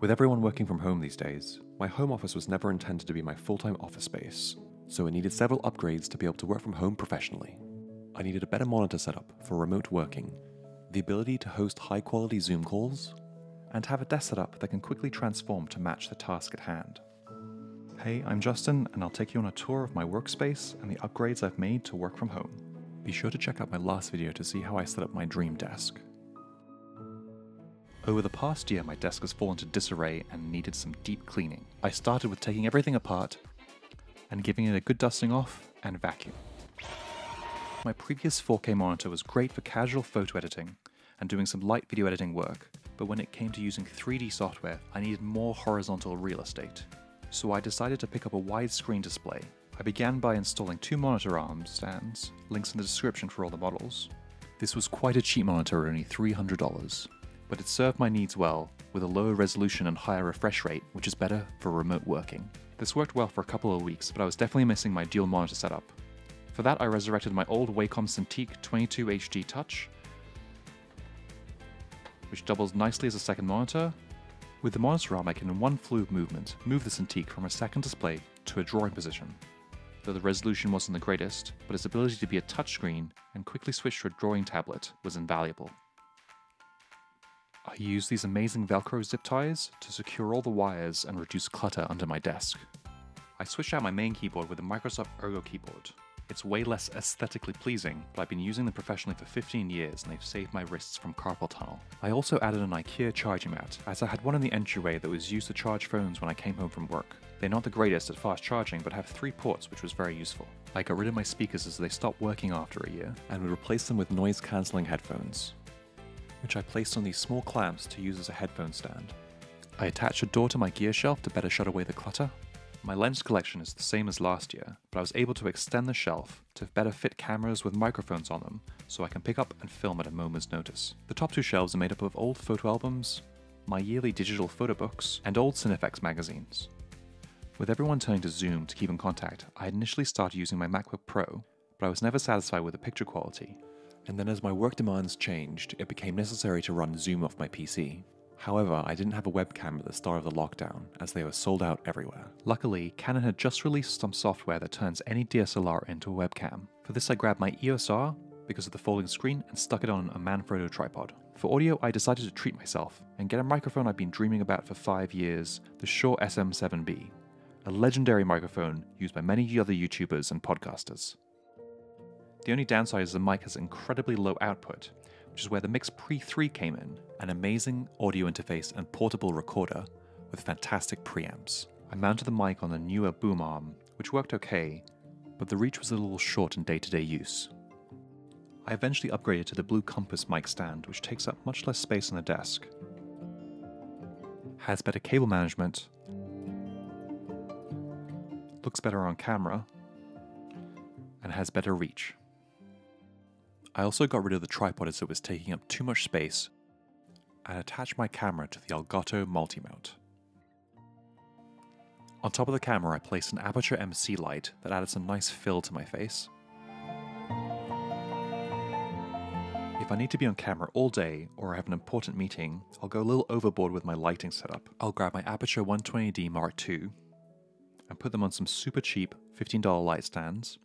With everyone working from home these days, my home office was never intended to be my full-time office space, so it needed several upgrades to be able to work from home professionally. I needed a better monitor setup for remote working, the ability to host high-quality Zoom calls, and have a desk setup that can quickly transform to match the task at hand. Hey, I'm Justin, and I'll take you on a tour of my workspace and the upgrades I've made to work from home. Be sure to check out my last video to see how I set up my dream desk. Over the past year, my desk has fallen to disarray and needed some deep cleaning. I started with taking everything apart and giving it a good dusting off and vacuum. My previous 4K monitor was great for casual photo editing and doing some light video editing work, but when it came to using 3D software, I needed more horizontal real estate. So I decided to pick up a widescreen display. I began by installing 2 monitor arm stands, links in the description for all the models. This was quite a cheap monitor at only $300, but it served my needs well, with a lower resolution and higher refresh rate, which is better for remote working. This worked well for a couple of weeks, but I was definitely missing my dual monitor setup. For that, I resurrected my old Wacom Cintiq 22HD Touch, which doubles nicely as a second monitor. With the monitor arm, I can in one fluid movement move the Cintiq from a second display to a drawing position. Though the resolution wasn't the greatest, but its ability to be a touchscreen and quickly switch to a drawing tablet was invaluable. I used these amazing Velcro zip ties to secure all the wires and reduce clutter under my desk. I switched out my main keyboard with a Microsoft Ergo keyboard. It's way less aesthetically pleasing, but I've been using them professionally for 15 years and they've saved my wrists from carpal tunnel. I also added an IKEA charging mat, as I had one in the entryway that was used to charge phones when I came home from work. They're not the greatest at fast charging, but have 3 ports, which was very useful. I got rid of my speakers as they stopped working after a year, and we replaced them with noise-cancelling headphones, which I placed on these small clamps to use as a headphone stand. I attached a door to my gear shelf to better shut away the clutter. My lens collection is the same as last year, but I was able to extend the shelf to better fit cameras with microphones on them, so I can pick up and film at a moment's notice. The top 2 shelves are made up of old photo albums, my yearly digital photo books, and old Cinefx magazines. With everyone turning to Zoom to keep in contact, I had initially started using my MacBook Pro, but I was never satisfied with the picture quality. And then as my work demands changed, it became necessary to run Zoom off my PC. However, I didn't have a webcam at the start of the lockdown, as they were sold out everywhere. Luckily, Canon had just released some software that turns any DSLR into a webcam. For this I grabbed my EOS R, because of the folding screen, and stuck it on a Manfrotto tripod. For audio, I decided to treat myself, and get a microphone I've been dreaming about for 5 years, the Shure SM7B, a legendary microphone used by many other YouTubers and podcasters. The only downside is the mic has incredibly low output, which is where the Mix Pre 3 came in, an amazing audio interface and portable recorder with fantastic preamps. I mounted the mic on the newer boom arm, which worked okay, but the reach was a little short in day-to-day use. I eventually upgraded to the Blue Compass mic stand, which takes up much less space on the desk, has better cable management, looks better on camera, and has better reach. I also got rid of the tripod as it was taking up too much space and attached my camera to the Elgato Multimount. On top of the camera I placed an Aputure MC light that added some nice fill to my face. If I need to be on camera all day or I have an important meeting, I'll go a little overboard with my lighting setup. I'll grab my Aputure 120D Mark II and put them on some super cheap $15 light stands,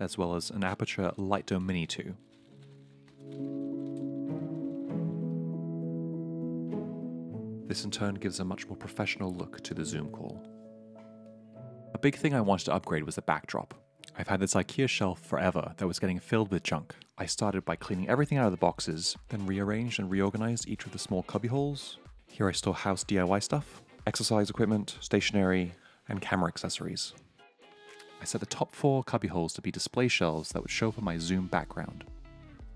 as well as an Aputure Lightdome Mini 2. This in turn gives a much more professional look to the Zoom call. A big thing I wanted to upgrade was the backdrop. I've had this IKEA shelf forever that was getting filled with junk. I started by cleaning everything out of the boxes, then rearranged and reorganized each of the small cubby holes. Here I store house DIY stuff, exercise equipment, stationery, and camera accessories. I set the top 4 cubby holes to be display shelves that would show up on my Zoom background.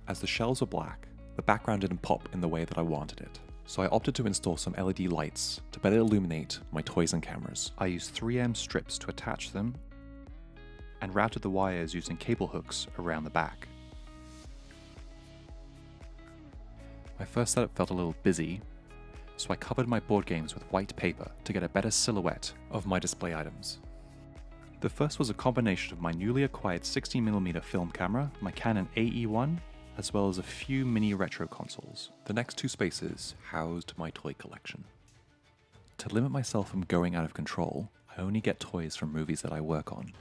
As the shelves were black, the background didn't pop in the way that I wanted it, so I opted to install some LED lights to better illuminate my toys and cameras. I used 3M strips to attach them and routed the wires using cable hooks around the back. My first setup felt a little busy, so I covered my board games with white paper to get a better silhouette of my display items. The first was a combination of my newly acquired 60mm film camera, my Canon AE1, as well as a few mini retro consoles. The next 2 spaces housed my toy collection. To limit myself from going out of control, I only get toys from movies that I work on.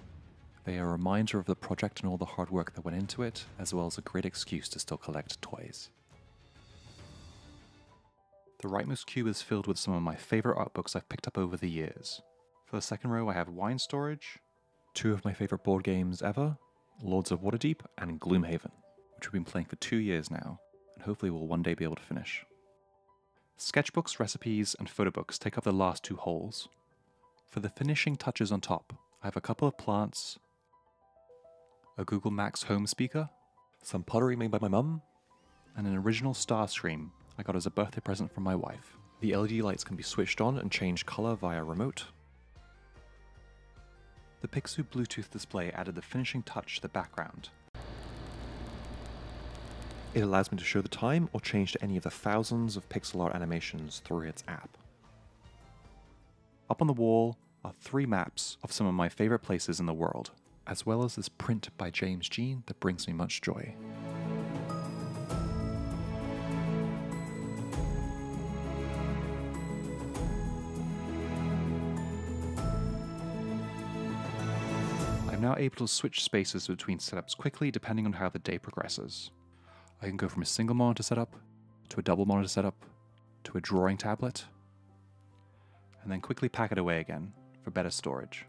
They are a reminder of the project and all the hard work that went into it, as well as a great excuse to still collect toys. The rightmost cube is filled with some of my favourite art books I've picked up over the years. For the second row I have Wine Storage, two of my favourite board games ever, Lords of Waterdeep and Gloomhaven, which we've been playing for 2 years now, and hopefully will one day be able to finish. Sketchbooks, recipes, and photo books take up the last 2 holes. For the finishing touches on top, I have a couple of plants, a Google Max home speaker, some pottery made by my mum, and an original Starscream I got as a birthday present from my wife. The LED lights can be switched on and change colour via remote. The Pixoo Bluetooth display added the finishing touch to the background. It allows me to show the time or change to any of the thousands of pixel art animations through its app. Up on the wall are 3 maps of some of my favourite places in the world, as well as this print by James Jean that brings me much joy. I'm now able to switch spaces between setups quickly depending on how the day progresses. I can go from a single monitor setup, to a double monitor setup, to a drawing tablet, and then quickly pack it away again for better storage.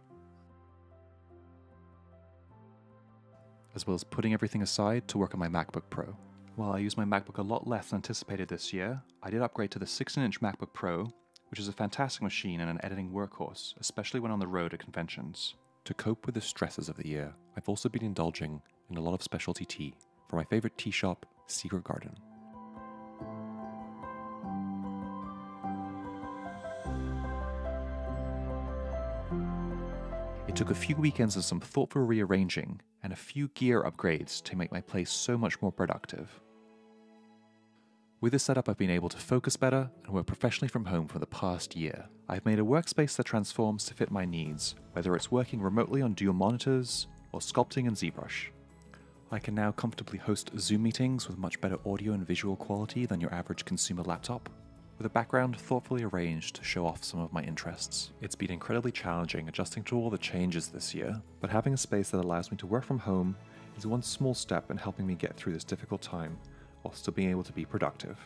As well as putting everything aside to work on my MacBook Pro. While I use my MacBook a lot less than anticipated this year, I did upgrade to the 16-inch MacBook Pro, which is a fantastic machine and an editing workhorse, especially when on the road at conventions. To cope with the stresses of the year, I've also been indulging in a lot of specialty tea from my favourite tea shop, Secret Garden. It took a few weekends of some thoughtful rearranging and a few gear upgrades to make my place so much more productive. With this setup, I've been able to focus better and work professionally from home for the past year. I've made a workspace that transforms to fit my needs, whether it's working remotely on dual monitors or sculpting in ZBrush. I can now comfortably host Zoom meetings with much better audio and visual quality than your average consumer laptop, with a background thoughtfully arranged to show off some of my interests. It's been incredibly challenging adjusting to all the changes this year, but having a space that allows me to work from home is one small step in helping me get through this difficult time while still being able to be productive.